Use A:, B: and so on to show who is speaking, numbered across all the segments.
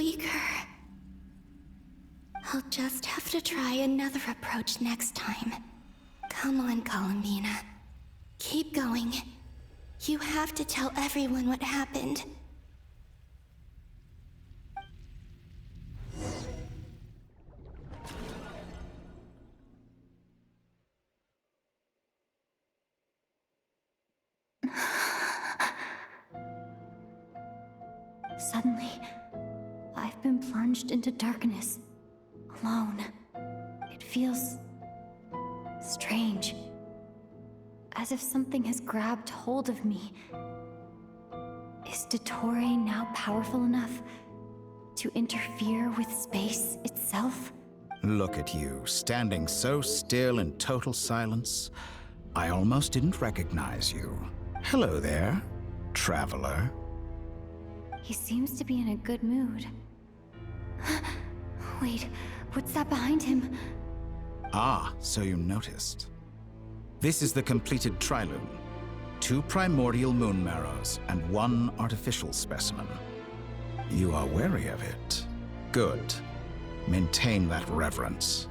A: weaker. I'll just have to try another approach next time. Come on, Columbina. Keep going. You have to tell everyone what happened.
B: Suddenly, I've been plunged into darkness, alone. It feels strange, as if something has grabbed hold of me. Is Dottore now powerful enough to interfere with space itself?
C: Look at you, standing so still in total silence. I almost didn't recognize you. Hello there, traveler.
B: He seems to be in a good mood. Wait, what's that behind him?
C: Ah, so you noticed. This is the completed trilune. 2 primordial moon marrows and 1 artificial specimen. You are wary of it. Good. Maintain that reverence.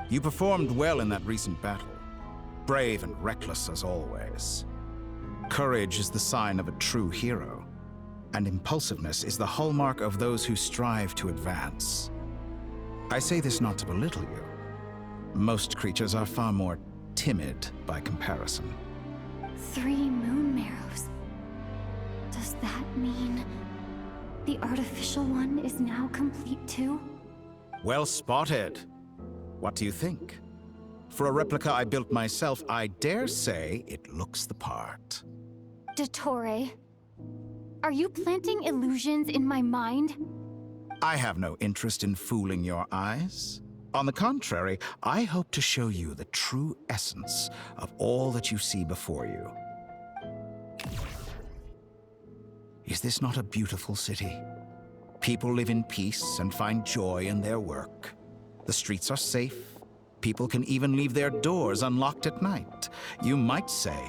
C: You performed well in that recent battle. Brave and reckless as always. Courage is the sign of a true hero, and impulsiveness is the hallmark of those who strive to advance. I say this not to belittle you. Most creatures are far more timid by comparison.
B: 3 moon marrows. Does that mean the artificial one is now complete too?
C: Well spotted. What do you think? For a replica I built myself, I dare say it looks the part.
B: Dottore, are you planting illusions in my mind?
C: I have no interest in fooling your eyes. On the contrary, I hope to show you the true essence of all that you see before you. Is this not a beautiful city? People live in peace and find joy in their work. The streets are safe. People can even leave their doors unlocked at night. You might say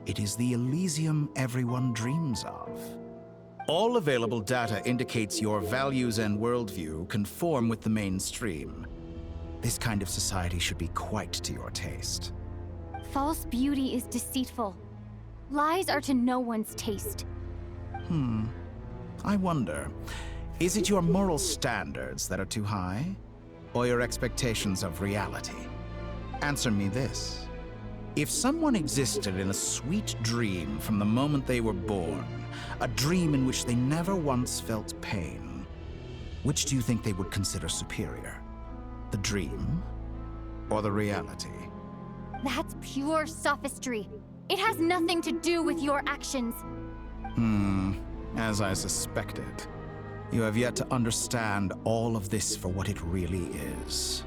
C: it is the Elysium everyone dreams of. All available data indicates your values and worldview conform with the mainstream. This kind of society should be quite to your taste.
B: False beauty is deceitful. Lies are to no one's taste.
C: I wonder, is it your moral standards that are too high? Or your expectations of reality? Answer me this. If someone existed in a sweet dream from the moment they were born, a dream in which they never once felt pain, which do you think they would consider superior? The dream or the reality?
B: That's pure sophistry. It has nothing to do with your actions.
C: As I suspected. You have yet to understand all of this for what it really is.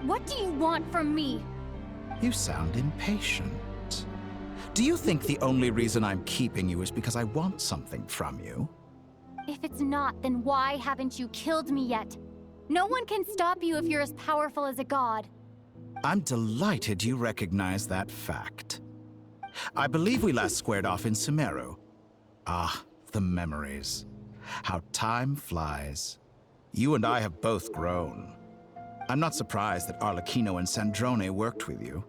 B: What do you want from me?
C: You sound impatient. Do you think the only reason I'm keeping you is because I want something from you?
B: If it's not, then why haven't you killed me yet? No one can stop you if you're as powerful as a god.
C: I'm delighted you recognize that fact. I believe we last squared off in Sumeru. Ah, the memories. How time flies. You and I have both grown. I'm not surprised that Arlecchino and Sandrone worked with you.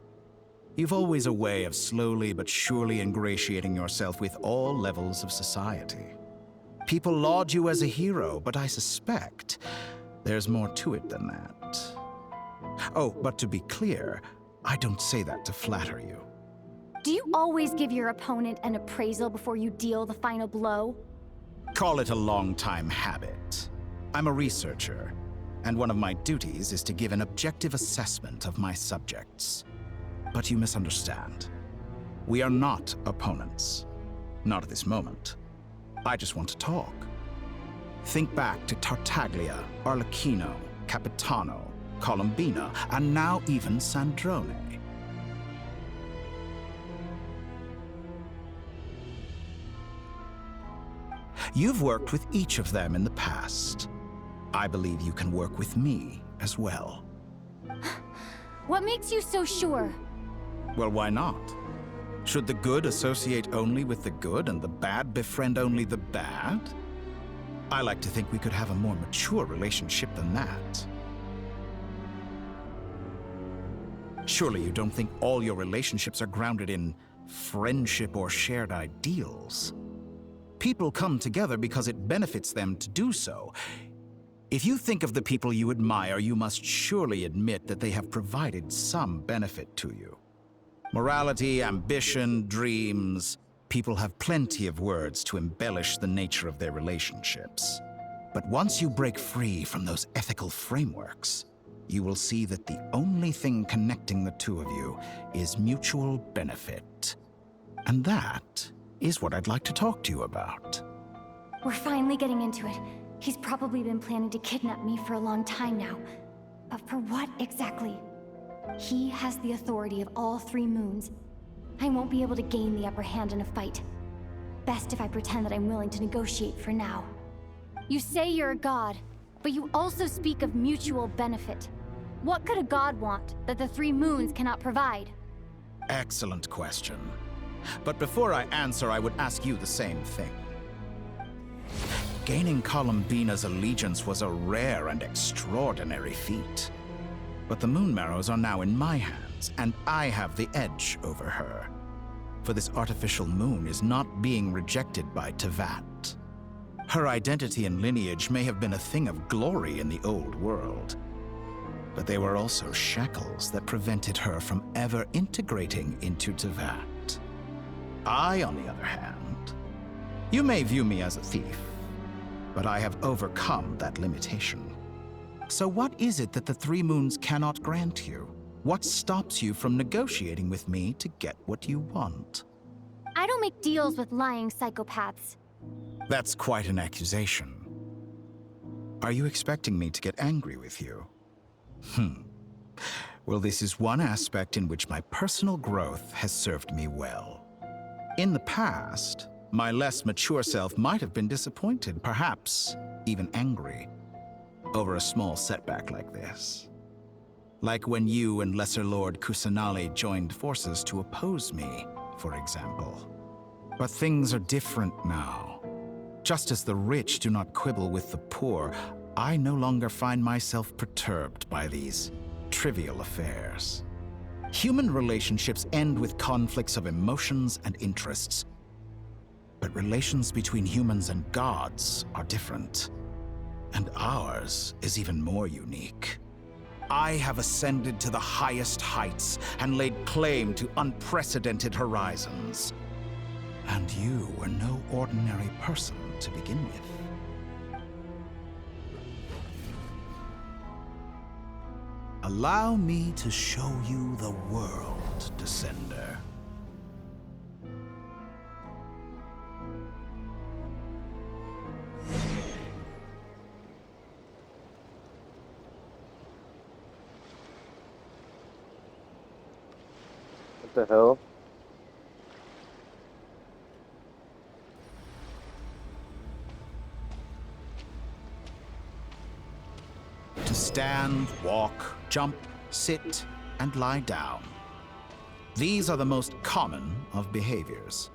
C: You've always a way of slowly but surely ingratiating yourself with all levels of society. People laud you as a hero, but I suspect there's more to it than that. Oh, but to be clear, I don't say that to flatter you.
B: Do you always give your opponent an appraisal before you deal the final blow?
C: Call it a long-time habit. I'm a researcher, and one of my duties is to give an objective assessment of my subjects. But you misunderstand. We are not opponents. Not at this moment. I just want to talk. Think back to Tartaglia, Arlecchino, Capitano, Columbina, and now even Sandrone. You've worked with each of them in the past. I believe you can work with me as well.
B: What makes you so sure?
C: Well, why not? Should the good associate only with the good and the bad befriend only the bad? I like to think we could have a more mature relationship than that. Surely you don't think all your relationships are grounded in friendship or shared ideals? People come together because it benefits them to do so. If you think of the people you admire, you must surely admit that they have provided some benefit to you. Morality, ambition, dreams. People have plenty of words to embellish the nature of their relationships. But once you break free from those ethical frameworks, you will see that the only thing connecting the two of you is mutual benefit. And that is what I'd like to talk to you about.
B: We're finally getting into it. He's probably been planning to kidnap me for a long time now. But for what exactly? He has the authority of all 3 moons. I won't be able to gain the upper hand in a fight. Best if I pretend that I'm willing to negotiate for now. You say you're a god, but you also speak of mutual benefit. What could a god want that the 3 moons cannot provide?
C: Excellent question. But before I answer, I would ask you the same thing. Gaining Columbina's allegiance was a rare and extraordinary feat. But the Moon Marrows are now in my hands, and I have the edge over her. For this artificial moon is not being rejected by Tevat. Her identity and lineage may have been a thing of glory in the old world, but they were also shackles that prevented her from ever integrating into Tevat. I, on the other hand, you may view me as a thief, but I have overcome that limitation. So what is it that the 3 moons cannot grant you? What stops you from negotiating with me to get what you want?
B: I don't make deals with lying psychopaths.
C: That's quite an accusation. Are you expecting me to get angry with you? Well, this is one aspect in which my personal growth has served me well. In the past, my less mature self might have been disappointed, perhaps even angry, over a small setback like this. Like when you and Lesser Lord Kusanali joined forces to oppose me, for example. But things are different now. Just as the rich do not quibble with the poor, I no longer find myself perturbed by these trivial affairs. Human relationships end with conflicts of emotions and interests. But relations between humans and gods are different. And ours is even more unique. I have ascended to the highest heights and laid claim to unprecedented horizons. And you were no ordinary person to begin with. Allow me to show you the world, Descender.
D: What the hell?
C: To stand, walk, jump, sit, and lie down. These are the most common of behaviors.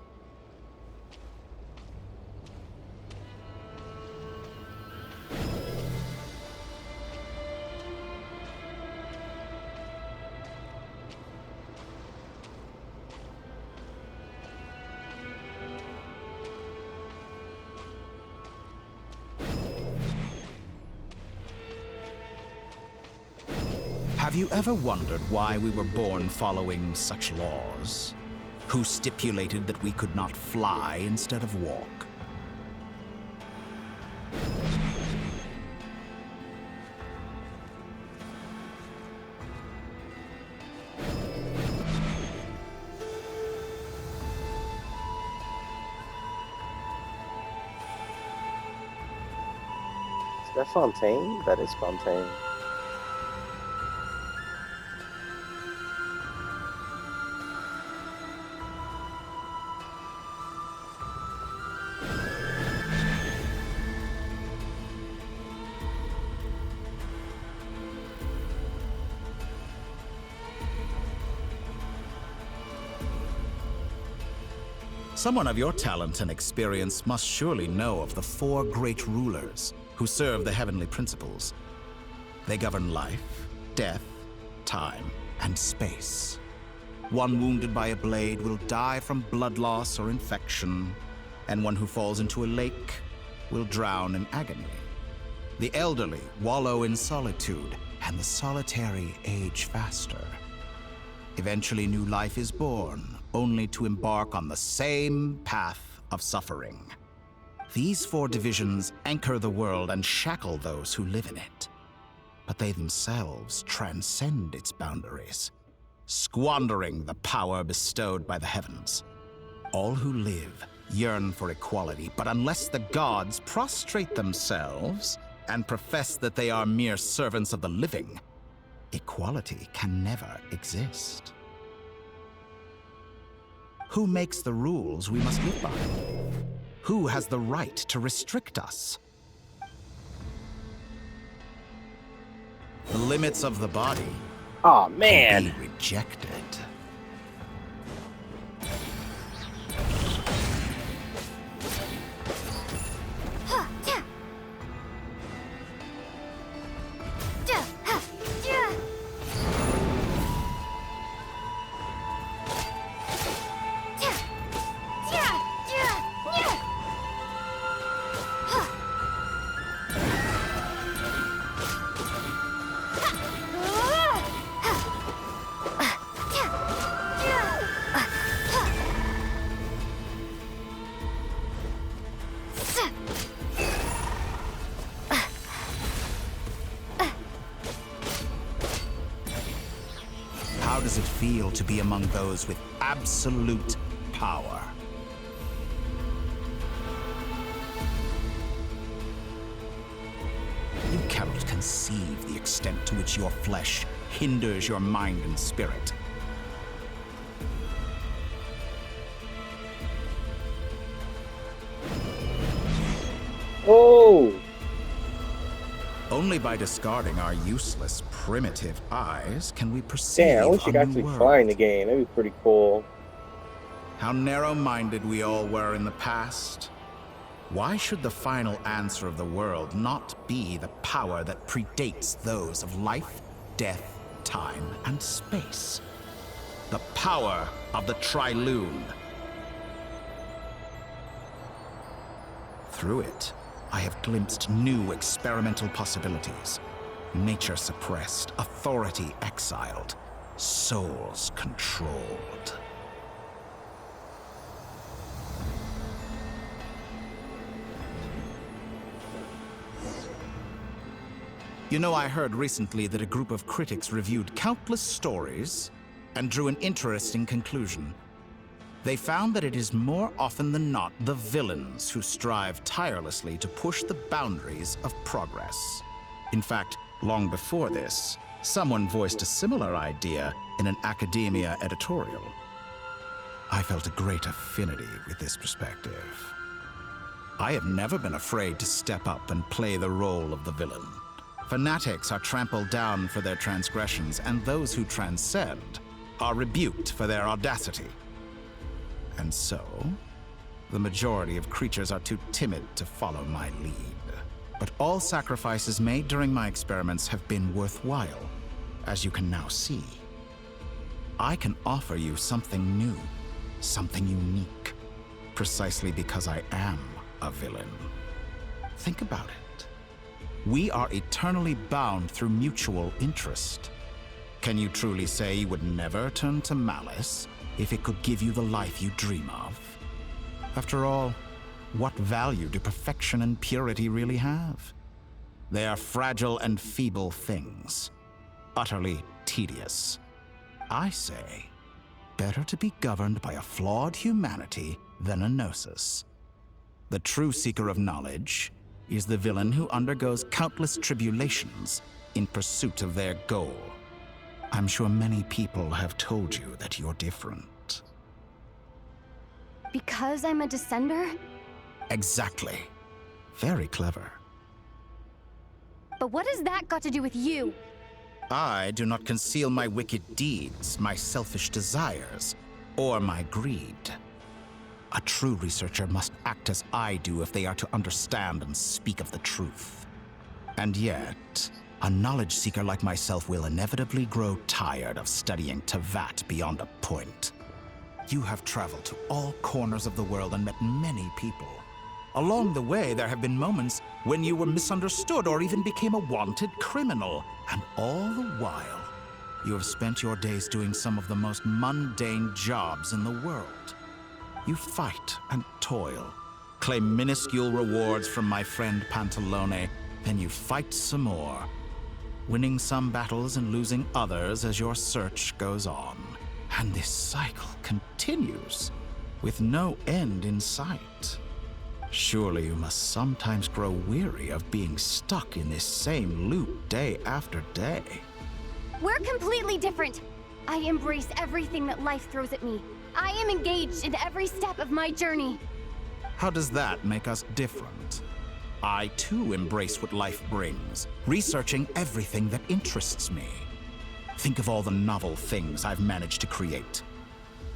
C: Have you ever wondered why we were born following such laws? Who stipulated that we could not fly instead of walk?
D: Is that Fontaine? That is Fontaine.
C: Someone of your talent and experience must surely know of the 4 great rulers who serve the heavenly principles. They govern life, death, time, and space. One wounded by a blade will die from blood loss or infection, and one who falls into a lake will drown in agony. The elderly wallow in solitude, and the solitary age faster. Eventually, new life is born, only to embark on the same path of suffering. These 4 divisions anchor the world and shackle those who live in it. But they themselves transcend its boundaries, squandering the power bestowed by the heavens. All who live yearn for equality, but unless the gods prostrate themselves and profess that they are mere servants of the living, equality can never exist. Who makes the rules we must live by? Who has the right to restrict us? The limits of the body
D: Oh
C: can
D: man.
C: be rejected. How does it feel to be among those with absolute power? You cannot conceive the extent to which your flesh hinders your mind and spirit.
D: Oh.
C: Only by discarding our useless, primitive eyes can we perceive
D: Damn, I wish you
C: a
D: could
C: new
D: actually
C: world.
D: fly in the game. That'd be pretty cool.
C: How narrow-minded we all were in the past. Why should the final answer of the world not be the power that predates those of life, death, time, and space? The power of the Triloon. Through it, I have glimpsed new experimental possibilities. Nature suppressed, authority exiled, souls controlled. You know, I heard recently that a group of critics reviewed countless stories and drew an interesting conclusion. They found that it is more often than not the villains who strive tirelessly to push the boundaries of progress. In fact, long before this, someone voiced a similar idea in an academia editorial. I felt a great affinity with this perspective. I have never been afraid to step up and play the role of the villain. Fanatics are trampled down for their transgressions, and those who transcend are rebuked for their audacity. And so, the majority of creatures are too timid to follow my lead. But all sacrifices made during my experiments have been worthwhile, as you can now see. I can offer you something new, something unique, precisely because I am a villain. Think about it. We are eternally bound through mutual interest. Can you truly say you would never turn to malice if it could give you the life you dream of? After all, what value do perfection and purity really have? They are fragile and feeble things, utterly tedious. I say, better to be governed by a flawed humanity than a gnosis. The true seeker of knowledge is the villain who undergoes countless tribulations in pursuit of their goal. I'm sure many people have told you that you're different.
B: Because I'm a descender?
C: Exactly. Very clever.
B: But what has that got to do with you?
C: I do not conceal my wicked deeds, my selfish desires, or my greed. A true researcher must act as I do if they are to understand and speak of the truth. And yet, a knowledge seeker like myself will inevitably grow tired of studying Tevat beyond a point. You have traveled to all corners of the world and met many people. Along the way, there have been moments when you were misunderstood or even became a wanted criminal. And all the while, you have spent your days doing some of the most mundane jobs in the world. You fight and toil, claim minuscule rewards from my friend Pantalone, then you fight some more, winning some battles and losing others as your search goes on. And this cycle continues, with no end in sight. Surely you must sometimes grow weary of being stuck in this same loop day after day.
B: We're completely different. I embrace everything that life throws at me. I am engaged in every step of my journey.
C: How does that make us different? I too embrace what life brings, researching everything that interests me. Think of all the novel things I've managed to create.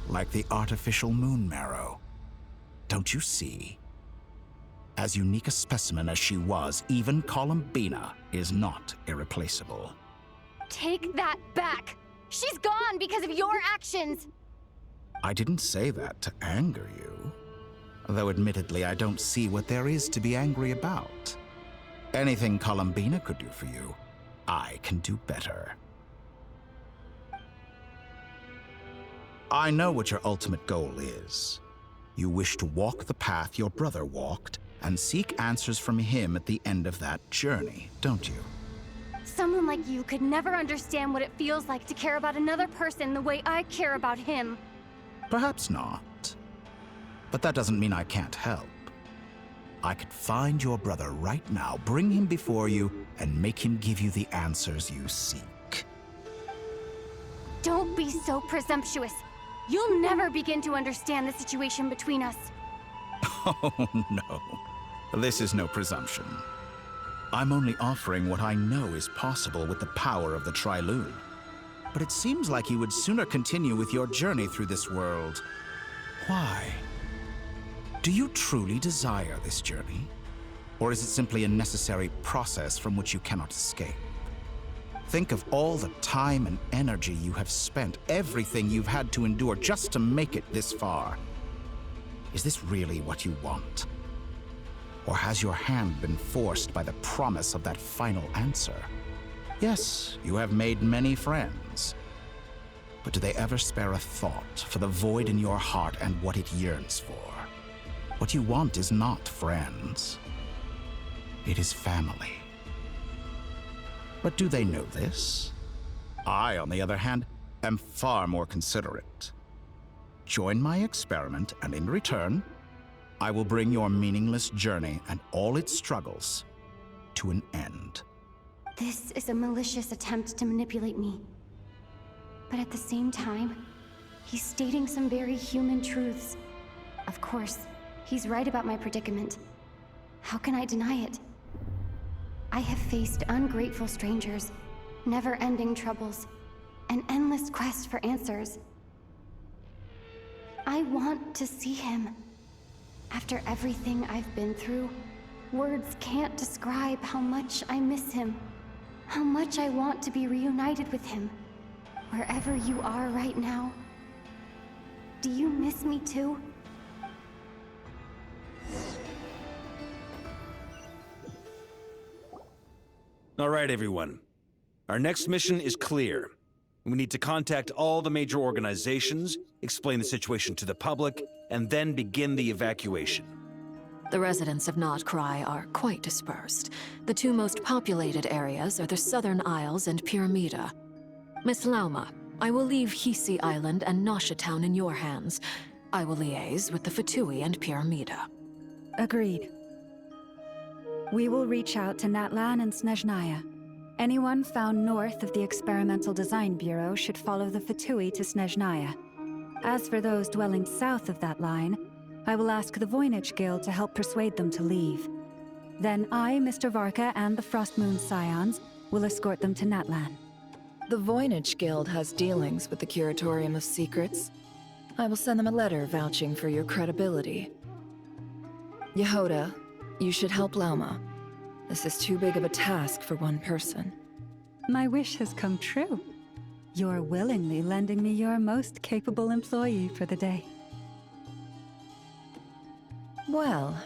C: Like the artificial moon marrow. Don't you see? As unique a specimen as she was, even Columbina is not irreplaceable.
B: Take that back! She's gone because of your actions!
C: I didn't say that to anger you. Though admittedly, I don't see what there is to be angry about. Anything Columbina could do for you, I can do better. I know what your ultimate goal is. You wish to walk the path your brother walked and seek answers from him at the end of that journey, don't you?
B: Someone like you could never understand what it feels like to care about another person the way I care about him.
C: Perhaps not. But that doesn't mean I can't help. I could find your brother right now, bring him before you, and make him give you the answers you seek.
B: Don't be so presumptuous. You'll never begin to understand the situation between us.
C: Oh, no. This is no presumption. I'm only offering what I know is possible with the power of the Trilune. But it seems like you would sooner continue with your journey through this world. Why? Do you truly desire this journey? Or is it simply a necessary process from which you cannot escape? Think of all the time and energy you have spent, everything you've had to endure just to make it this far. Is this really what you want? Or has your hand been forced by the promise of that final answer? Yes, you have made many friends. But do they ever spare a thought for the void in your heart and what it yearns for? What you want is not friends. It is family. But do they know this? I, on the other hand, am far more considerate. Join my experiment, and in return, I will bring your meaningless journey and all its struggles to an end.
B: This is a malicious attempt to manipulate me. But at the same time, he's stating some very human truths. Of course, he's right about my predicament. How can I deny it? I have faced ungrateful strangers, never-ending troubles, an endless quest for answers. I want to see him. After everything I've been through, words can't describe how much I miss him, how much I want to be reunited with him. Wherever you are right now, do you miss me too?
E: All right, everyone. Our next mission is clear. We need to contact all the major organizations, explain the situation to the public, and then begin the evacuation.
F: The residents of Not Cry are quite dispersed. The two most populated areas are the Southern Isles and Pyramida. Miss Lauma, I will leave Hisi Island and Nasha Town in your hands. I will liaise with the Fatui and Pyramida.
G: Agreed. We will reach out to Natlan and Snezhnaya. Anyone found north of the Experimental Design Bureau should follow the Fatui to Snezhnaya. As for those dwelling south of that line, I will ask the Voynich Guild to help persuade them to leave. Then I, Mr. Varka, and the Frostmoon Scions will escort them to Natlan.
F: The Voynich Guild has dealings with the Curatorium of Secrets.
H: I will send them a letter vouching for your credibility. Yehoda, you should help Lauma. This is too big of a task for one person.
G: My wish has come true. You're willingly lending me your most capable employee for the day.
H: Well,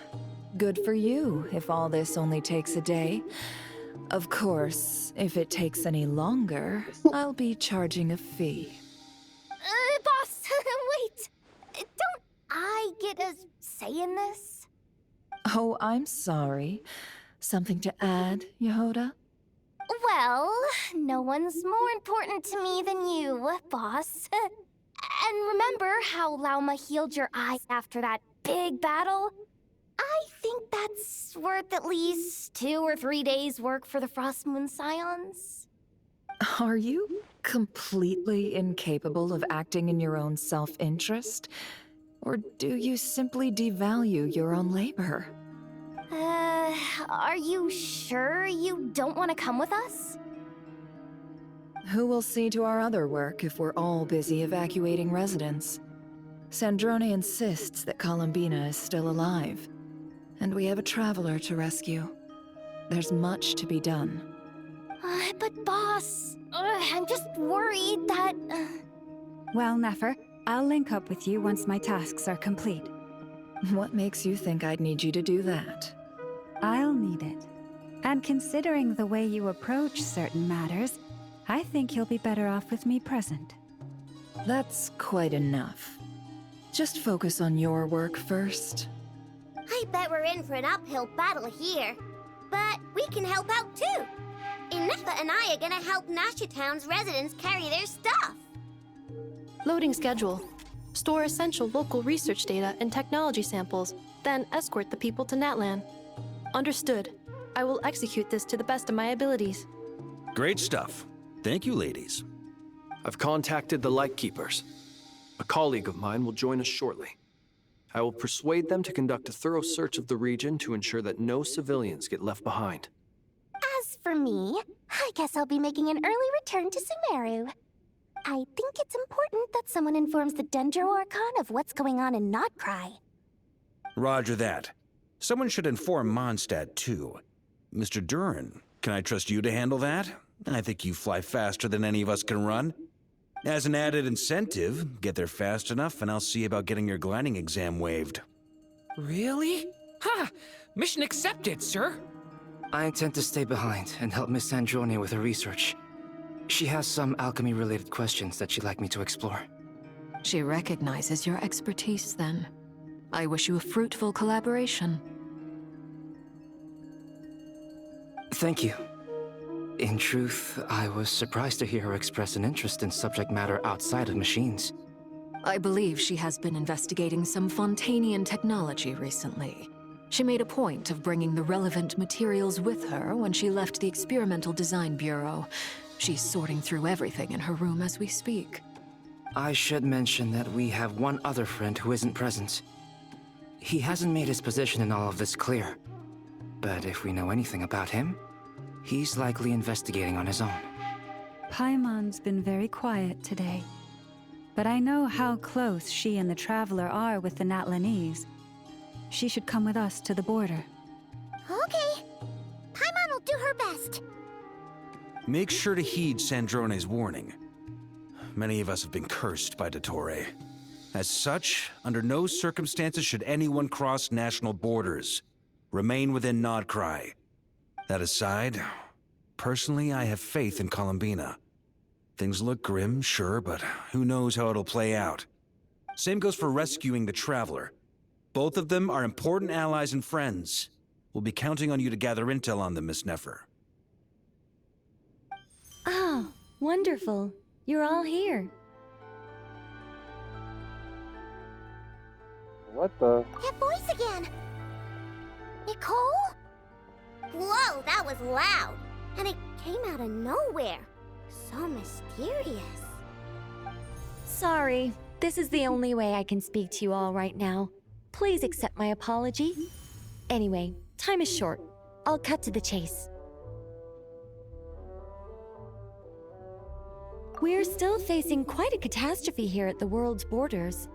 H: good for you if all this only takes a day. Of course, if it takes any longer, I'll be charging a fee.
B: Boss, wait! Don't I get a say in this?
H: Oh, I'm sorry. Something to add, Yehoda?
B: Well, no one's more important to me than you, boss. And remember how Lauma healed your eye after that big battle? I think that's worth at least 2 or 3 days' work for the Frost Moon Scions.
H: Are you completely incapable of acting in your own self-interest? Or do you simply devalue your own labor?
B: Are you sure you don't want to come with us?
H: Who will see to our other work if we're all busy evacuating residents? Sandrone insists that Columbina is still alive, and we have a traveler to rescue. There's much to be done.
B: But boss, I'm just worried that...
G: Well, Nefer, I'll link up with you once my tasks are complete.
H: What makes you think I'd need you to do that?
G: I'll need it. And considering the way you approach certain matters, I think you'll be better off with me present.
H: That's quite enough. Just focus on your work first.
I: I bet we're in for an uphill battle here. But we can help out too. Inefa and I are gonna help Nasha Town's residents carry their stuff.
J: Loading schedule. Store essential local research data and technology samples, then escort the people to Natlan. Understood. I will execute this to the best of my abilities.
E: Great stuff. Thank you, ladies.
K: I've contacted the Lightkeepers. A colleague of mine will join us shortly. I will persuade them to conduct a thorough search of the region to ensure that no civilians get left behind.
B: As for me, I guess I'll be making an early return to Sumeru. I think it's important that someone informs the Dendro Archon of what's going on in Notcry.
E: Roger that. Someone should inform Mondstadt, too. Mr. Duran, can I trust you to handle that? I think you fly faster than any of us can run. As an added incentive, get there fast enough and I'll see about getting your gliding exam waived.
L: Really? Ha! Mission accepted, sir!
M: I intend to stay behind and help Miss Sandrone with her research. She has some alchemy-related questions that she'd like me to explore.
F: She recognizes your expertise, then. I wish you a fruitful collaboration.
M: Thank you. In truth, I was surprised to hear her express an interest in subject matter outside of machines.
F: I believe she has been investigating some Fontanian technology recently. She made a point of bringing the relevant materials with her when she left the Experimental Design Bureau. She's sorting through everything in her room as we speak.
M: I should mention that we have one other friend who isn't present. He hasn't made his position in all of this clear. But if we know anything about him, he's likely investigating on his own.
G: Paimon's been very quiet today. But I know how close she and the Traveler are with the Natlanese. She should come with us to the border.
I: Okay. Paimon will do her best.
E: Make sure to heed Sandrone's warning. Many of us have been cursed by Dottore. As such, under no circumstances should anyone cross national borders. Remain within Nodcry. That aside, personally I have faith in Columbina. Things look grim, sure, but who knows how it'll play out. Same goes for rescuing the Traveler. Both of them are important allies and friends. We'll be counting on you to gather intel on them, Miss Nefer.
B: Oh, wonderful. You're all here.
D: What the?
I: That voice again! Nicole? Whoa, that was loud! And it came out of nowhere. So mysterious.
B: Sorry, this is the only way I can speak to you all right now. Please accept my apology. Anyway, time is short. I'll cut to the chase. We're still facing quite a catastrophe here at the world's borders.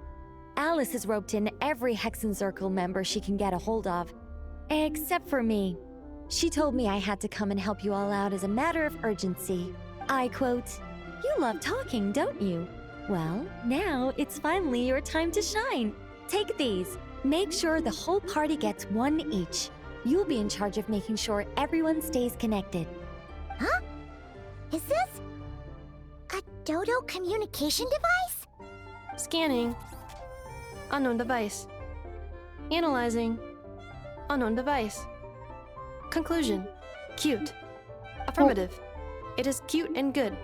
B: Alice has roped in every Hexen Circle member she can get a hold of. Except for me. She told me I had to come and help you all out as a matter of urgency. I quote, "You love talking, don't you? Well, now it's finally your time to shine. Take these. Make sure the whole party gets one each. You'll be in charge of making sure everyone stays connected."
I: Huh? Is this a Dodo communication device?
J: Scanning. Unknown device. Analyzing. Unknown device. Conclusion. Cute. Affirmative. It is cute and good.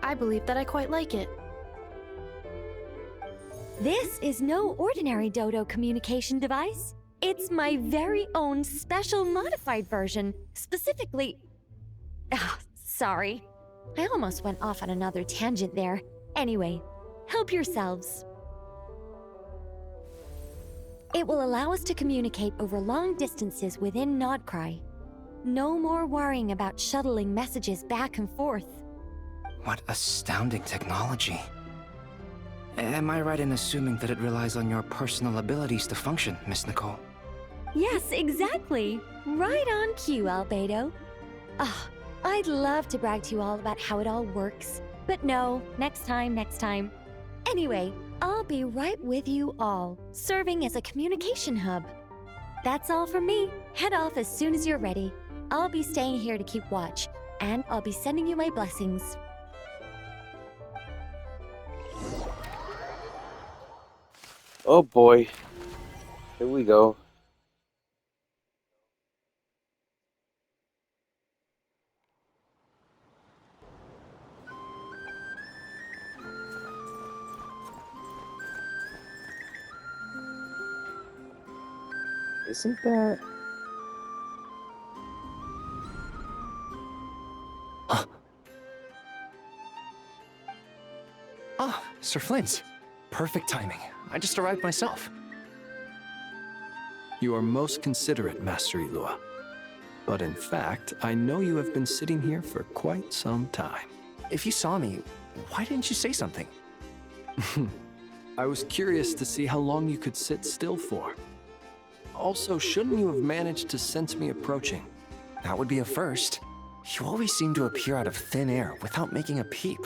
J: I believe that I quite like it.
B: This is no ordinary Dodo communication device. It's my very own special modified version, specifically... sorry. I almost went off on another tangent there. Anyway, help yourselves. It will allow us to communicate over long distances within Nodcry. No more worrying about shuttling messages back and forth.
M: What astounding technology. Am I right in assuming that it relies on your personal abilities to function, Miss Nicole?
B: Yes, exactly. Right on cue, Albedo. I'd love to brag to you all about how it all works. But no, next time. Anyway, I'll be right with you all, serving as a communication hub. That's all from me. Head off as soon as you're ready. I'll be staying here to keep watch, and I'll be sending you my blessings.
D: Oh boy. Here we go. Isn't that...
N: Ah, Sir Flint. Perfect timing. I just arrived myself.
K: You are most considerate, Master Ilua. But in fact, I know you have been sitting here for quite some time.
N: If you saw me, why didn't you say something?
K: I was curious to see how long you could sit still for. Also, shouldn't you have managed to sense me approaching?
N: That would be a first. You always seem to appear out of thin air without making a peep.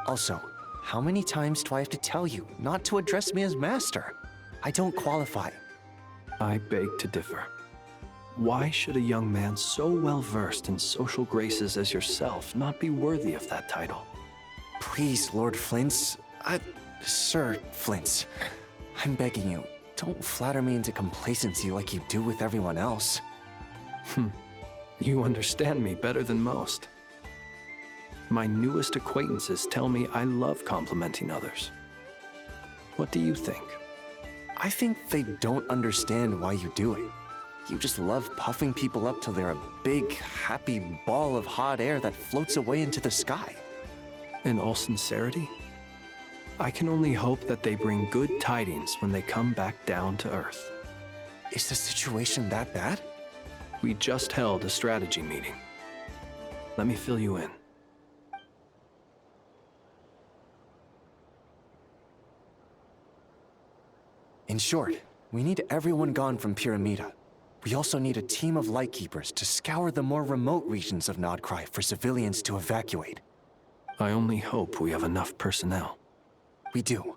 N: Also, how many times do I have to tell you not to address me as master? I don't qualify.
K: I beg to differ. Why should a young man so well versed in social graces as yourself not be worthy of that title?
N: Please, Lord Flint's... Sir Flint's. I'm begging you, don't flatter me into complacency like you do with everyone else.
K: You understand me better than most. My newest acquaintances tell me I love complimenting others. What do you think?
N: I think they don't understand why you do it. You just love puffing people up till they're a big, happy ball of hot air that floats away into the sky.
K: In all sincerity, I can only hope that they bring good tidings when they come back down to Earth.
N: Is the situation that bad?
K: We just held a strategy meeting. Let me fill you in.
N: In short, we need everyone gone from Pyramida. We also need a team of Lightkeepers to scour the more remote regions of Nodcry for civilians to evacuate.
K: I only hope we have enough personnel.
N: We do.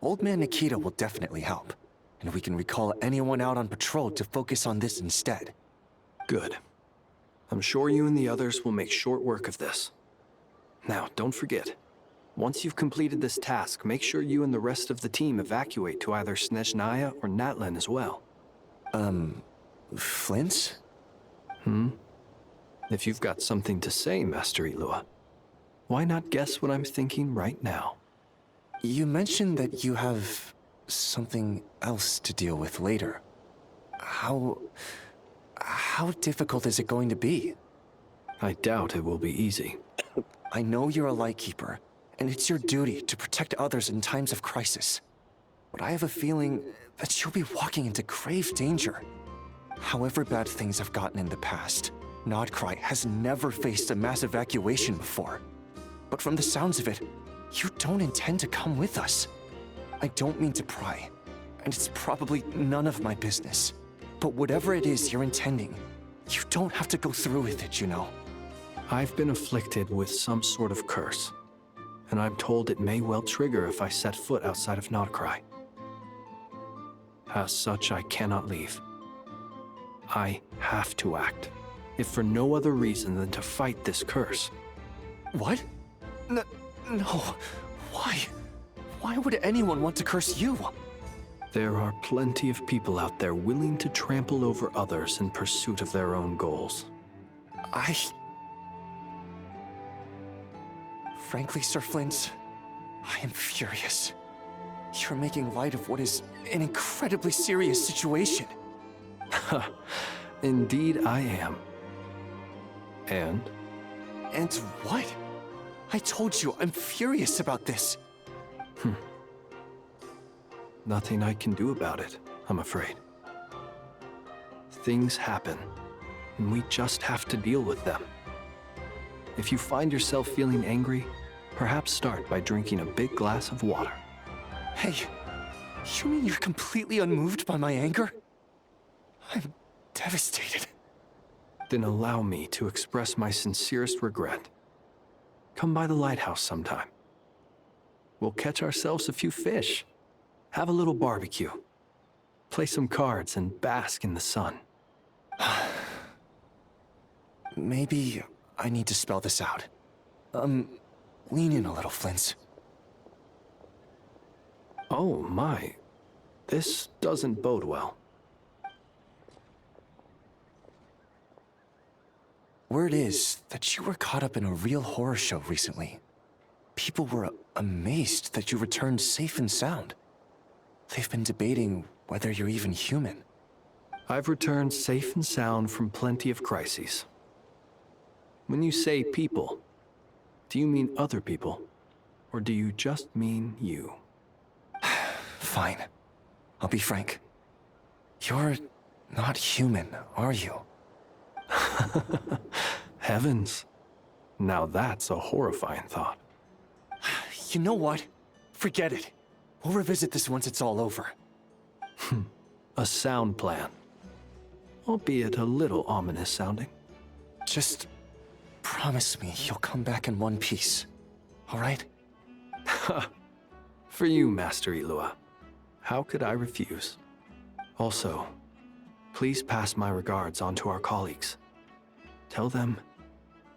N: Old Man Nikita will definitely help, and we can recall anyone out on patrol to focus on this instead.
K: Good. I'm sure you and the others will make short work of this. Now, don't forget, once you've completed this task, make sure you and the rest of the team evacuate to either Snezhnaya or Natlan as well.
N: Flint?
K: If you've got something to say, Master Ilua, why not guess what I'm thinking right now?
N: You mentioned that you have something else to deal with later. How difficult is it going to be?
K: I doubt it will be easy.
N: I know you're a Lightkeeper, and it's your duty to protect others in times of crisis. But I have a feeling that you'll be walking into grave danger. However bad things have gotten in the past, Nodcry has never faced a mass evacuation before. But from the sounds of it, you don't intend to come with us. I don't mean to pry, and it's probably none of my business. But whatever it is you're intending, you don't have to go through with it, you know.
K: I've been afflicted with some sort of curse, and I'm told it may well trigger if I set foot outside of Notcry. As such, I cannot leave. I have to act, if for no other reason than to fight this curse.
N: What? No. Why? Why would anyone want to curse you?
K: There are plenty of people out there willing to trample over others in pursuit of their own goals.
N: Frankly, Sir Flint, I am furious. You're making light of what is an incredibly serious situation.
K: Indeed I am. And?
N: And what? I told you, I'm furious about this.
K: Nothing I can do about it, I'm afraid. Things happen, and we just have to deal with them. If you find yourself feeling angry, perhaps start by drinking a big glass of water.
N: Hey, you mean you're completely unmoved by my anger? I'm devastated.
K: Then allow me to express my sincerest regret. Come by the lighthouse sometime. We'll catch ourselves a few fish, have a little barbecue, play some cards, and bask in the sun.
N: Maybe I need to spell this out. Lean in a little, Flint.
K: Oh my, this doesn't bode well.
N: Word is that you were caught up in a real horror show recently. People were amazed that you returned safe and sound. They've been debating whether you're even human.
K: I've returned safe and sound from plenty of crises. When you say people, do you mean other people? Or do you just mean you?
N: Fine. I'll be frank. You're not human, are you?
K: Heavens. Now that's a horrifying thought.
N: You know what? Forget it. We'll revisit this once it's all over.
K: A sound plan. Albeit a little ominous sounding.
N: Just promise me you'll come back in one piece, all right?
K: For you, Master Ilua. How could I refuse? Also, please pass my regards on to our colleagues. Tell them,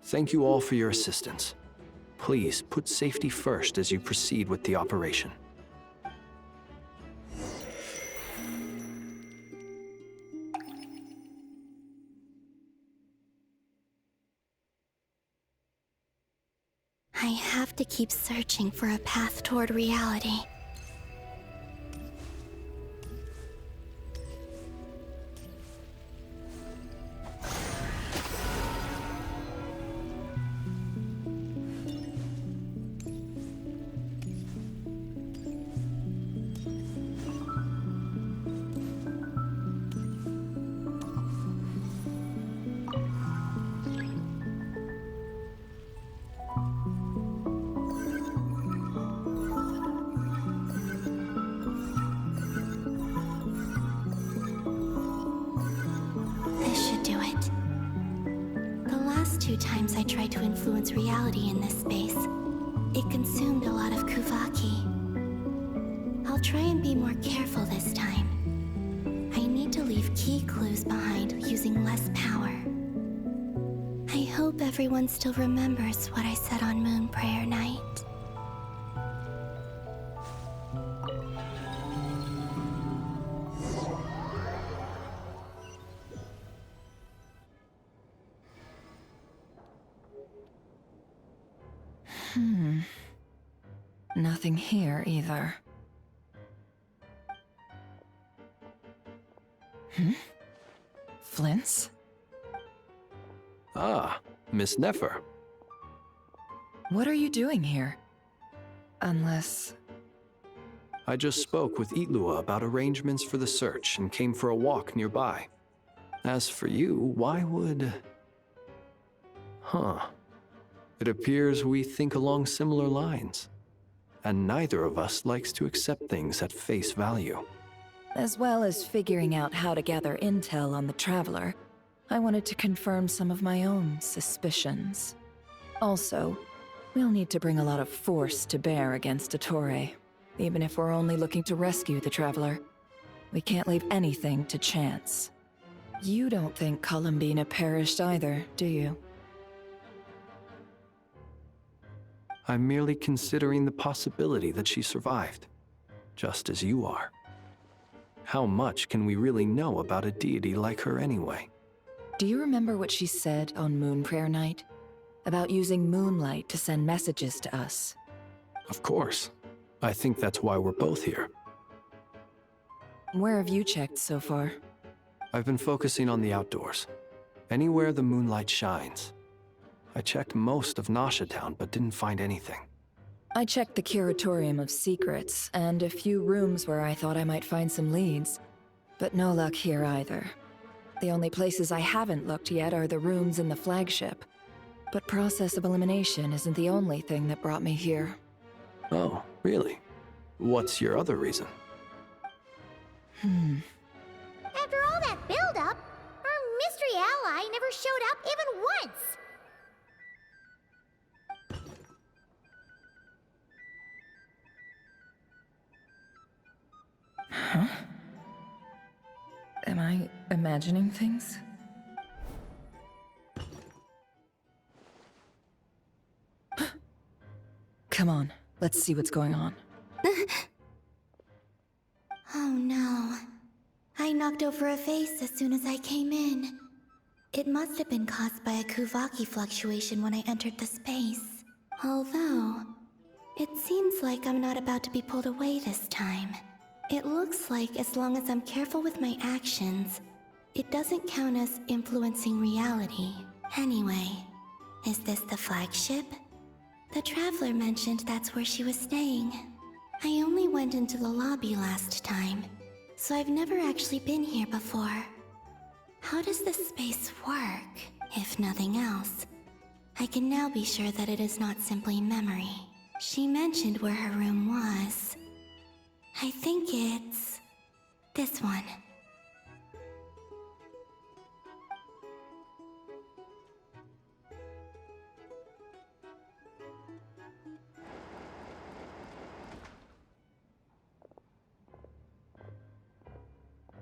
K: thank you all for your assistance. Please put safety first as you proceed with the operation.
A: I have to keep searching for a path toward reality. Times I tried to influence reality in this space, it consumed a lot of Kuvaki. I'll try and be more careful this time. I need to leave key clues behind using less power. I hope everyone still remembers what I said on Moon Prayer Night.
H: Nothing here either. Flint's?
K: Ah, Miss Nefer.
H: What are you doing here? Unless...
K: I just spoke with Ilua about arrangements for the search and came for a walk nearby. As for you, why would... It appears we think along similar lines. and neither of us likes to accept things at face value.
H: As well as figuring out how to gather intel on the Traveler, I wanted to confirm some of my own suspicions. Also, we'll need to bring a lot of force to bear against Dottore, even if we're only looking to rescue the Traveler. We can't leave anything to chance. You don't think Columbina perished either, do you?
K: I'm merely considering the possibility that she survived, just as you are. How much can we really know about a deity like her anyway?
H: Do you remember what she said on Moon Prayer Night? About using moonlight to send messages to us?
K: Of course. I think that's why we're both here.
H: Where have you checked so far?
K: I've been focusing on the outdoors. Anywhere the moonlight shines. I checked most of Nasha Town, but didn't find anything.
H: I checked the Curatorium of Secrets, and a few rooms where I thought I might find some leads. But no luck here either. The only places I haven't looked yet are the rooms in the flagship. But process of elimination isn't the only thing that brought me here.
K: Oh, really? What's your other reason?
I: After all that build-up, our mystery ally never showed up even once!
H: Huh? Am I imagining things? Come on, let's see what's going on.
A: Oh no. I knocked over a vase as soon as I came in. It must have been caused by a Kuvaki fluctuation when I entered the space. Although, it seems like I'm not about to be pulled away this time. It looks like as long as I'm careful with my actions, it doesn't count as influencing reality. Anyway, is this the flagship? The Traveler mentioned that's where she was staying. I only went into the lobby last time, so I've never actually been here before. How does this space work? If nothing else, I can now be sure that it is not simply memory. She mentioned where her room was. I think it's this one.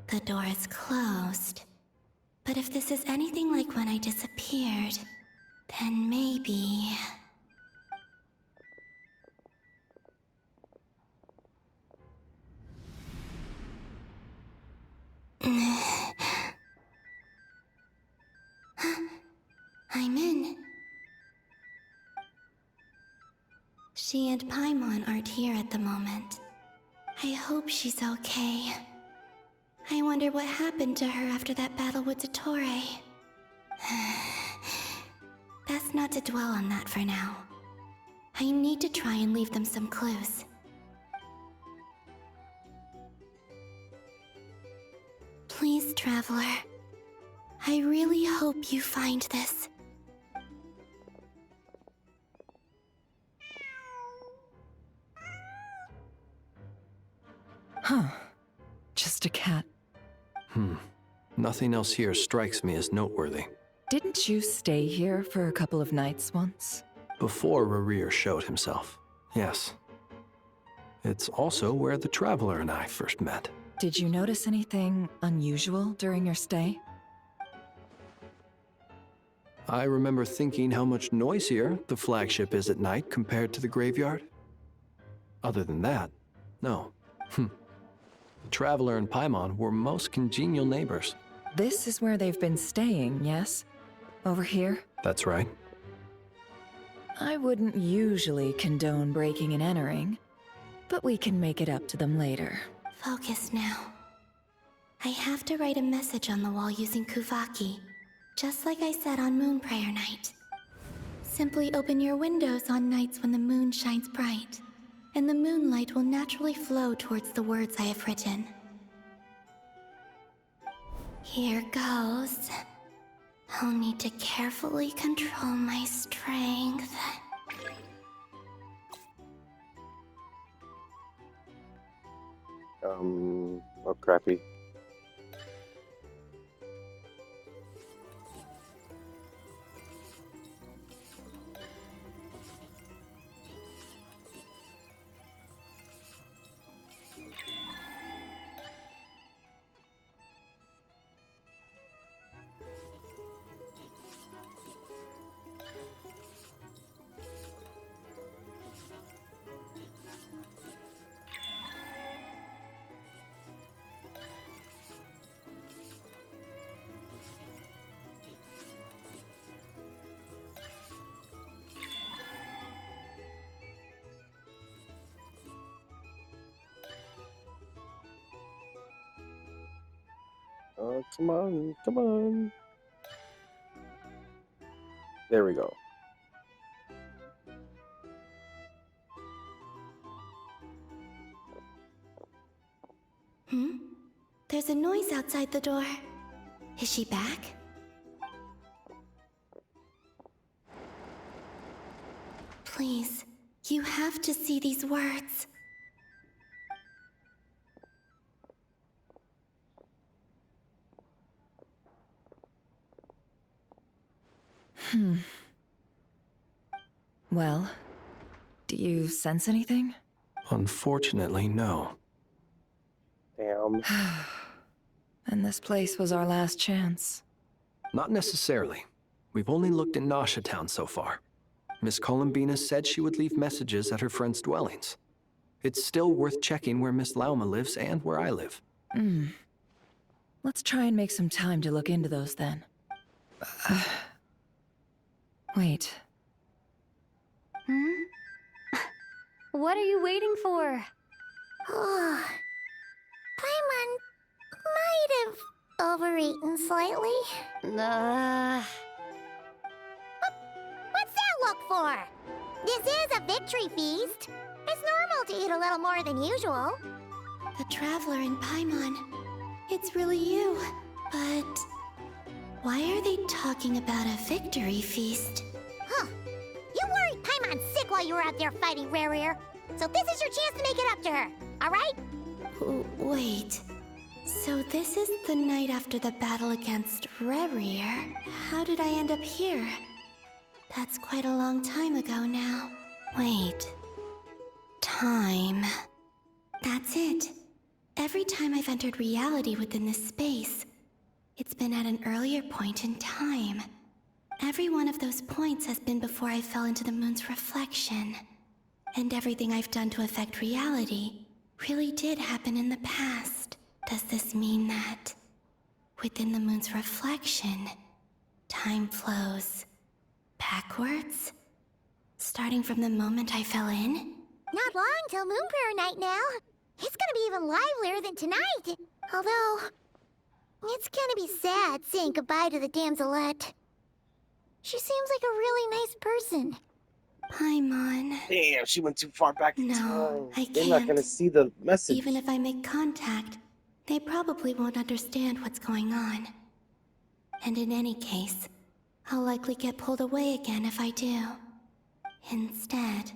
A: The door is closed. But if this is anything like when I disappeared, then maybe... I'm in. She and Paimon aren't here at the moment. I hope she's okay. I wonder what happened to her after that battle with Dottore. Best not to dwell on that for now. I need to try and leave them some clues. Please, Traveler. I really hope you find this.
H: Huh. Just a cat.
K: Nothing else here strikes me as noteworthy.
H: Didn't you stay here for a couple of nights once?
K: Before Rerir showed himself, yes. It's also where the Traveler and I first met.
H: Did you notice anything unusual during your stay?
K: I remember thinking how much noisier the flagship is at night compared to the graveyard. Other than that, no. The Traveler and Paimon were most congenial neighbors.
H: This is where they've been staying, yes? Over here?
K: That's right.
H: I wouldn't usually condone breaking and entering, but we can make it up to them later.
A: Focus now. I have to write a message on the wall using Kuvaki, just like I said on Moon Prayer Night. Simply open your windows on nights when the moon shines bright, and the moonlight will naturally flow towards the words I have written. Here goes. I'll need to carefully control my strength.
D: Oh, crappy. Oh, come on, come on. There we go.
A: There's a noise outside the door. Is she back? Please, you have to see these words.
H: Well, do you sense anything?
K: Unfortunately, no.
D: Damn.
H: And this place was our last chance.
K: Not necessarily. We've only looked in Nasha Town so far. Miss Columbina said she would leave messages at her friends' dwellings. It's still worth checking where Miss Lauma lives and where I live.
H: Let's try and make some time to look into those then. Wait.
B: What are you waiting for?
I: Paimon might have overeaten slightly. What's that look for? This is a victory feast. It's normal to eat a little more than usual.
A: The Traveler in Paimon. It's really you. But why are they talking about a victory feast?
I: Huh. You worried Paimon sick while you were out there fighting Rare. So this is your chance to make it up to her, alright?
A: Wait. So this is the night after the battle against Rare. How did I end up here? That's quite a long time ago now. Wait. Time. That's it. Every time I've entered reality within this space, it's been at an earlier point in time. Every one of those points has been before I fell into the moon's reflection. And everything I've done to affect reality really did happen in the past. Does this mean that within the moon's reflection, time flows backwards? Starting from the moment I fell in?
I: Not long till Moon Prayer Night now. It's gonna be even livelier than tonight. Although, it's gonna be sad saying goodbye to the damselette. She seems like a really nice person.
A: Paimon.
D: Damn, she went too far back in
A: No,
D: time.
A: I
D: They're not gonna
A: can't.
D: see the message.
A: Even if I make contact, they probably won't understand what's going on. And in any case, I'll likely get pulled away again if I do. Instead,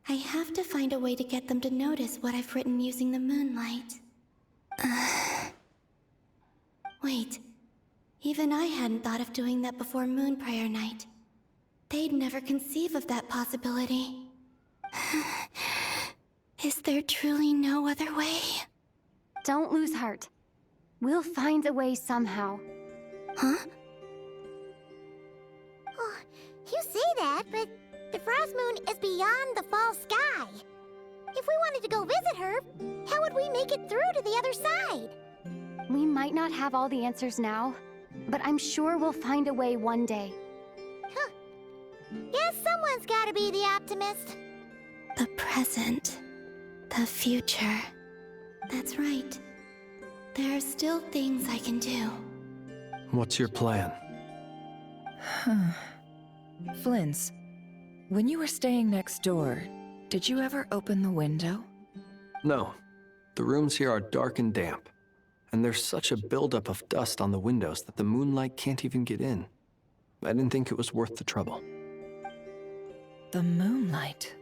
A: I have to find a way to get them to notice what I've written using the moonlight. Wait, even I hadn't thought of doing that before Moon Prayer Night. They'd never conceive of that possibility. Is there truly no other way?
B: Don't lose heart. We'll find a way somehow.
A: Huh?
I: Oh, you say that, but the Frost Moon is beyond the fall sky. If we wanted to go visit her, how would we make it through to the other side?
B: We might not have all the answers now, but I'm sure we'll find a way one day.
I: Huh. Guess someone's gotta be the optimist.
A: The present. The future. That's right. There are still things I can do.
K: What's your plan?
H: Flins, when you were staying next door, did you ever open the window?
K: No. The rooms here are dark and damp. And there's such a buildup of dust on the windows that the moonlight can't even get in. I didn't think it was worth the trouble.
H: The moonlight.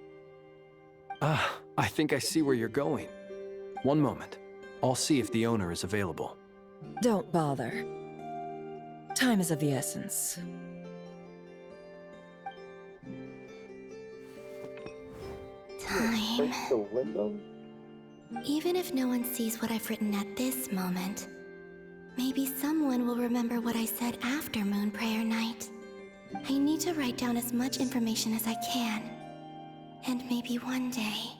K: Ah, I think I see where you're going. One moment. I'll see if the owner is available.
H: Don't bother. Time is of the essence.
A: Time.
D: The window?
A: Even if no one sees what I've written at this moment, maybe someone will remember what I said after Moon Prayer Night. I need to write down as much information as I can. And maybe one day...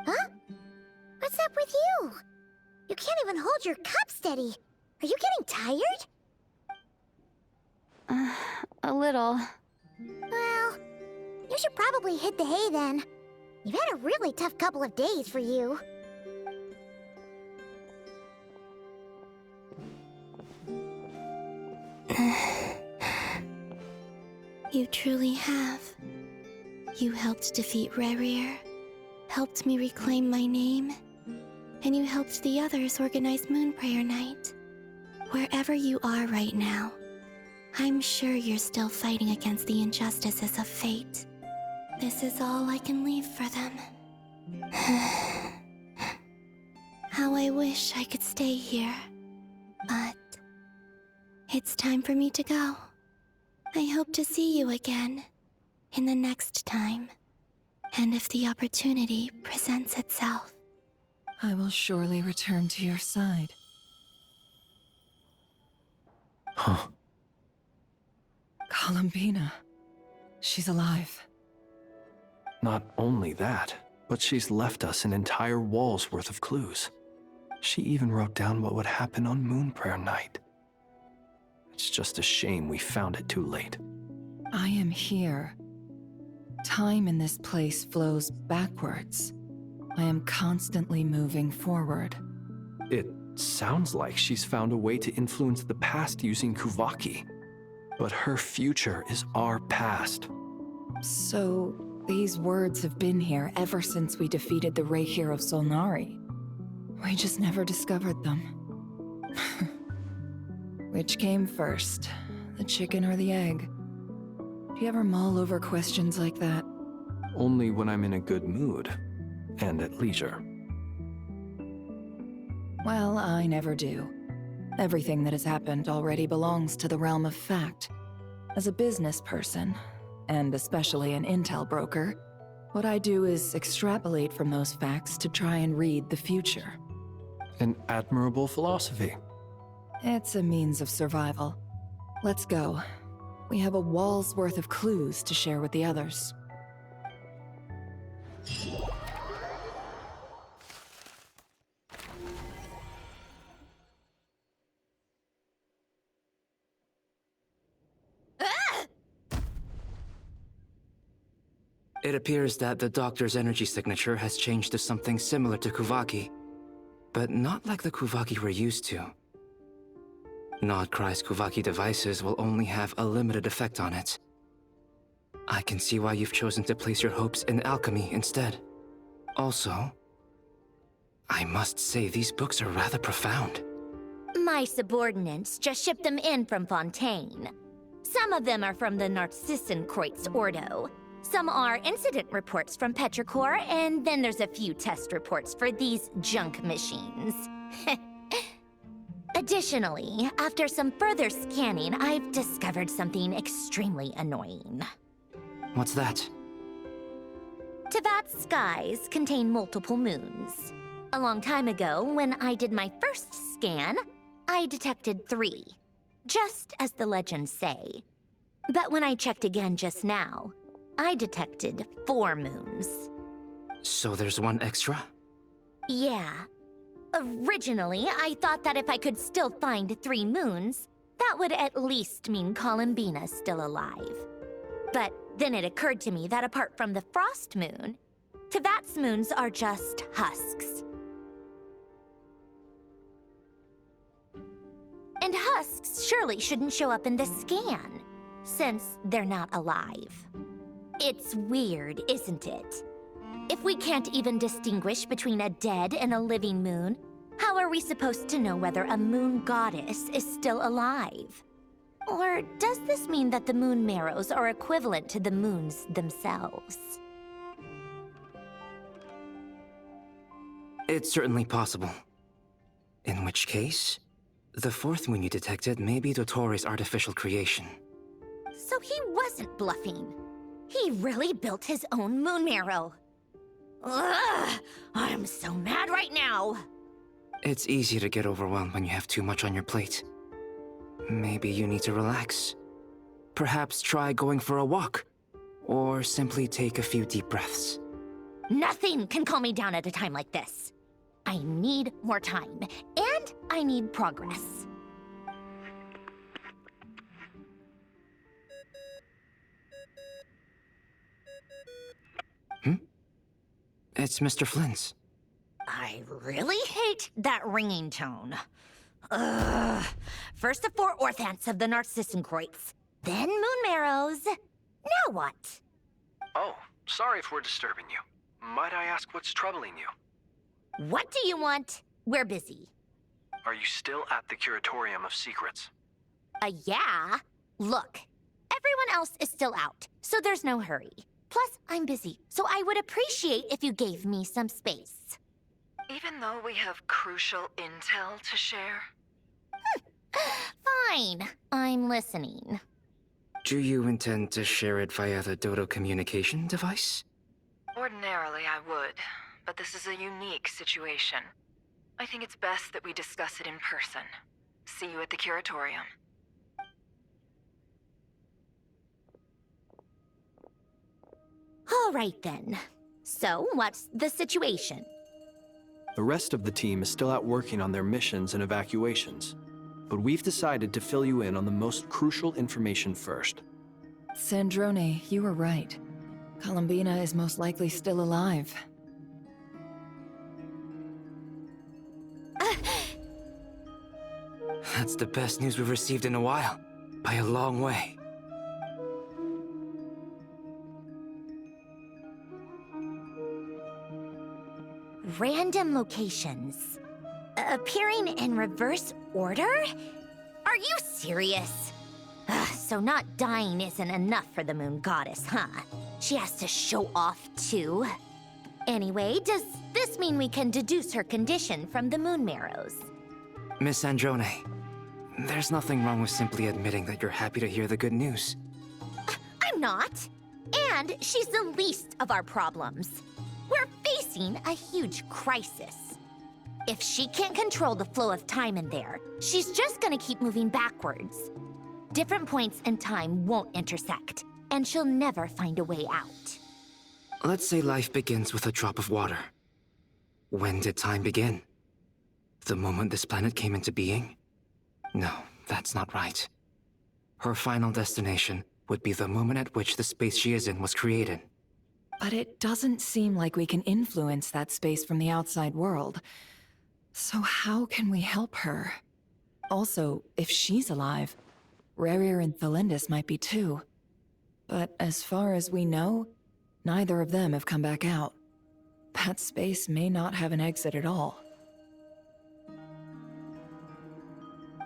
I: Huh? What's up with you? You can't even hold your cup steady. Are you getting tired?
B: A little.
I: Well, you should probably hit the hay then. You've had a really tough couple of days for you.
A: You truly have. You helped defeat Rerir, helped me reclaim my name, and you helped the others organize Moon Prayer Night. Wherever you are right now, I'm sure you're still fighting against the injustices of fate. This is all I can leave for them. How I wish I could stay here. But it's time for me to go. I hope to see you again in the next time. And if the opportunity presents itself.
H: I will surely return to your side.
K: Huh.
H: Columbina. She's alive.
K: Not only that, but she's left us an entire wall's worth of clues. She even wrote down what would happen on Moon Prayer Night. It's just a shame we found it too late.
H: I am here. Time in this place flows backwards. I am constantly moving forward.
K: It sounds like she's found a way to influence the past using Kuvaki. But her future is our past.
H: So, these words have been here ever since we defeated the Ray Hero Solnari. We just never discovered them. Which came first, the chicken or the egg? Do you ever mull over questions like that?
K: Only when I'm in a good mood, and at leisure.
H: Well, I never do. Everything that has happened already belongs to the realm of fact. As a business person, and especially an intel broker, what I do is extrapolate from those facts to try and read the future.
K: An admirable philosophy.
H: It's a means of survival. Let's go. We have a wall's worth of clues to share with the others.
M: It appears that the doctor's energy signature has changed to something similar to Kuvaki, but not like the Kuvaki we're used to. Nodcry's Kuvaki devices will only have a limited effect on it. I can see why you've chosen to place your hopes in alchemy instead. Also, I must say these books are rather profound.
O: My subordinates just shipped them in from Fontaine. Some of them are from the Narcissenkreuz Ordo. Some are incident reports from Petrichor, and then there's a few test reports for these junk machines. Additionally, after some further scanning, I've discovered something extremely annoying.
M: What's that?
O: Tevat's skies contain multiple moons. A long time ago, when I did my first scan, I detected 3, just as the legends say. But when I checked again just now, I detected 4 moons.
M: So there's one extra?
O: Yeah. Originally, I thought that if I could still find 3 moons, that would at least mean Columbina's still alive. But then it occurred to me that apart from the Frost Moon, Tevat's moons are just husks. And husks surely shouldn't show up in the scan, since they're not alive. It's weird, isn't it? If we can't even distinguish between a dead and a living moon, how are we supposed to know whether a moon goddess is still alive? Or does this mean that the moon marrows are equivalent to the moons themselves?
M: It's certainly possible. In which case, the fourth moon you detected may be Dottores' artificial creation.
O: So he wasn't bluffing. He really built his own moon marrow. Ugh! I'm so mad right now!
M: It's easy to get overwhelmed when you have too much on your plate. Maybe you need to relax. Perhaps try going for a walk. Or simply take a few deep breaths.
O: Nothing can calm me down at a time like this. I need more time, and I need progress.
M: It's Mr. Flynn's.
O: I really hate that ringing tone. Ugh. First the 4 orthants of the Narcissenkreuz, then moon marrows. Now what?
K: Oh, sorry if we're disturbing you. Might I ask what's troubling you?
O: What do you want? We're busy.
K: Are you still at the Curatorium of Secrets?
O: Yeah. Look, everyone else is still out, so there's no hurry. Plus, I'm busy, so I would appreciate if you gave me some space.
H: Even though we have crucial intel to share?
O: Fine. I'm listening.
M: Do you intend to share it via the Dodo communication device?
H: Ordinarily, I would, but this is a unique situation. I think it's best that we discuss it in person. See you at the Curatorium.
O: All right, then. So, what's the situation?
K: The rest of the team is still out working on their missions and evacuations. But we've decided to fill you in on the most crucial information first.
H: Sandrone, you were right. Columbina is most likely still alive.
M: That's the best news we've received in a while. By a long way.
O: Random locations. Appearing in reverse order? Are you serious? So not dying isn't enough for the moon goddess, huh? She has to show off too. Anyway, does this mean we can deduce her condition from the moon marrows?
M: Miss Androne, there's nothing wrong with simply admitting that you're happy to hear the good news.
O: I'm not. And she's the least of our problems. We're facing a huge crisis. If she can't control the flow of time in there, she's just gonna keep moving backwards. Different points in time won't intersect, and she'll never find a way out.
M: Let's say life begins with a drop of water. When did time begin? The moment this planet came into being? No, that's not right. Her final destination would be the moment at which the space she is in was created.
H: But it doesn't seem like we can influence that space from the outside world. So how can we help her? Also, if she's alive, Rarier and Thalindus might be too. But as far as we know, neither of them have come back out. That space may not have an exit at all.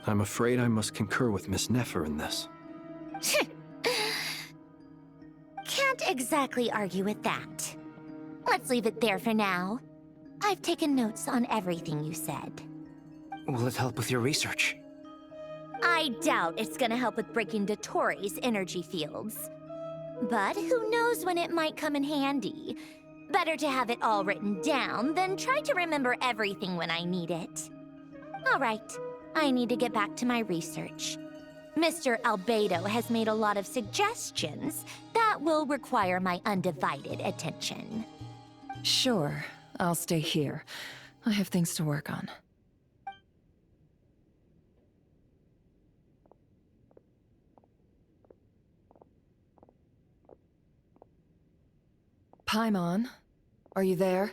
K: I'm afraid I must concur with Miss Nefer in this.
O: Can't exactly argue with that. Let's leave it there for now. I've taken notes on everything you said.
M: Will it help with your research?
O: I doubt it's gonna help with breaking Dottores' energy fields. But who knows when it might come in handy. Better to have it all written down than try to remember everything when I need it. All right, I need to get back to my research. Mr. Albedo has made a lot of suggestions that will require my undivided attention.
H: Sure, I'll stay here. I have things to work on. Paimon, are you there?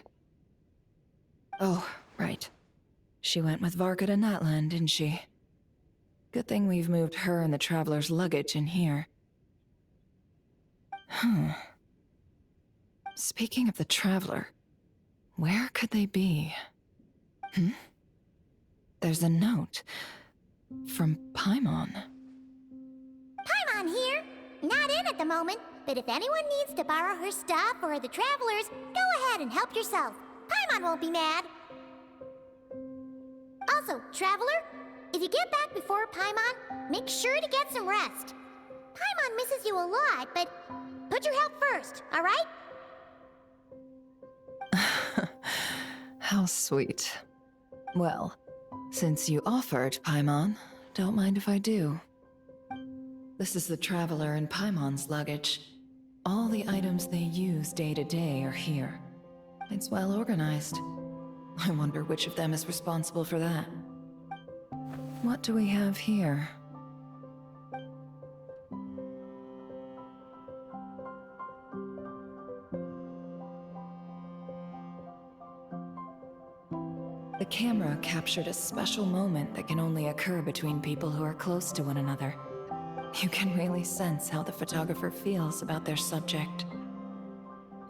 H: Oh, right. She went with Varka to Natlan, didn't she? Good thing we've moved her and the Traveler's luggage in here. Speaking of the Traveler, where could they be? There's a note from Paimon.
I: Paimon here. Not in at the moment, but if anyone needs to borrow her stuff or the Travelers, go ahead and help yourself. Paimon won't be mad. Also, Traveler, if you get back before Paimon, make sure to get some rest. Paimon misses you a lot, but put your health first, alright?
H: How sweet. Well, since you offered, Paimon, don't mind if I do. This is the Traveler and Paimon's luggage. All the items they use day to day are here. It's well organized. I wonder which of them is responsible for that. What do we have here? The camera captured a special moment that can only occur between people who are close to one another. You can really sense how the photographer feels about their subject.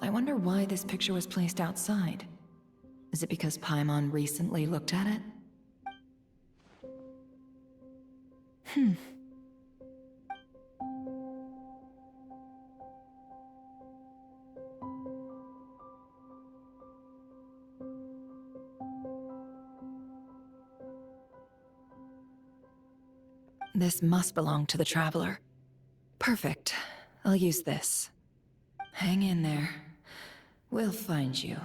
H: I wonder why this picture was placed outside. Is it because Paimon recently looked at it? This must belong to the Traveler. Perfect. I'll use this. Hang in there. We'll find you.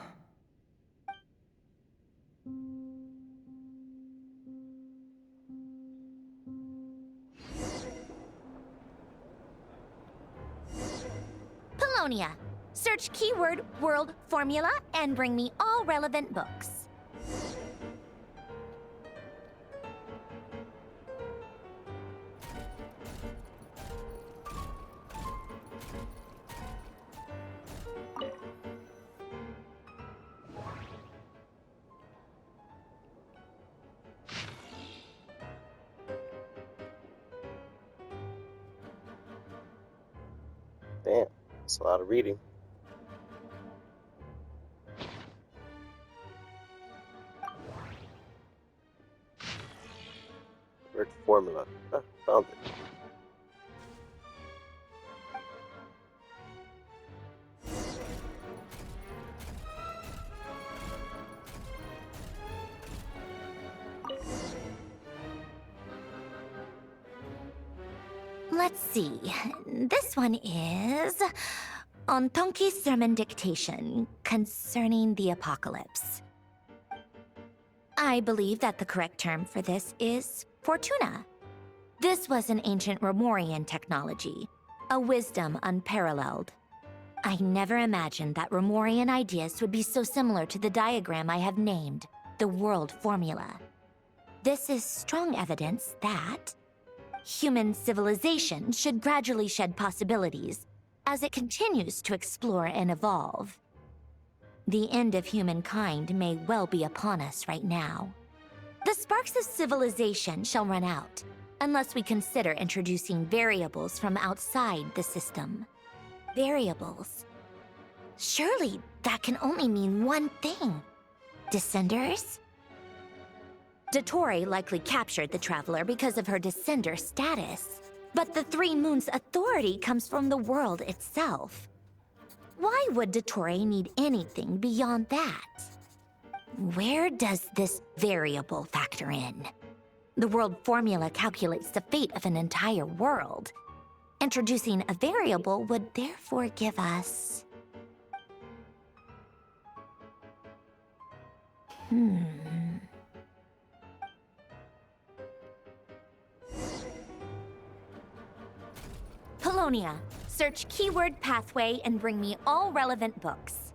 O: Polonia. Search keyword world formula and bring me all relevant books.
D: Damn, that's a lot of reading. Word formula. Ah, found it.
O: Let's see. This one is on Tonki's sermon dictation concerning the apocalypse. I believe that the correct term for this is Fortuna. This was an ancient Remorian technology, a wisdom unparalleled. I never imagined that Remorian ideas would be so similar to the diagram I have named, the world formula. This is strong evidence that human civilization should gradually shed possibilities as it continues to explore and evolve. The end of humankind may well be upon us right now. The sparks of civilization shall run out, unless we consider introducing variables from outside the system. Variables. Surely that can only mean one thing. Descenders? Dottore likely captured the Traveler because of her descender status. But the Three Moons' authority comes from the world itself. Why would Dottore need anything beyond that? Where does this variable factor in? The world formula calculates the fate of an entire world. Introducing a variable would therefore give us... Polonia. Search keyword pathway and bring me all relevant books.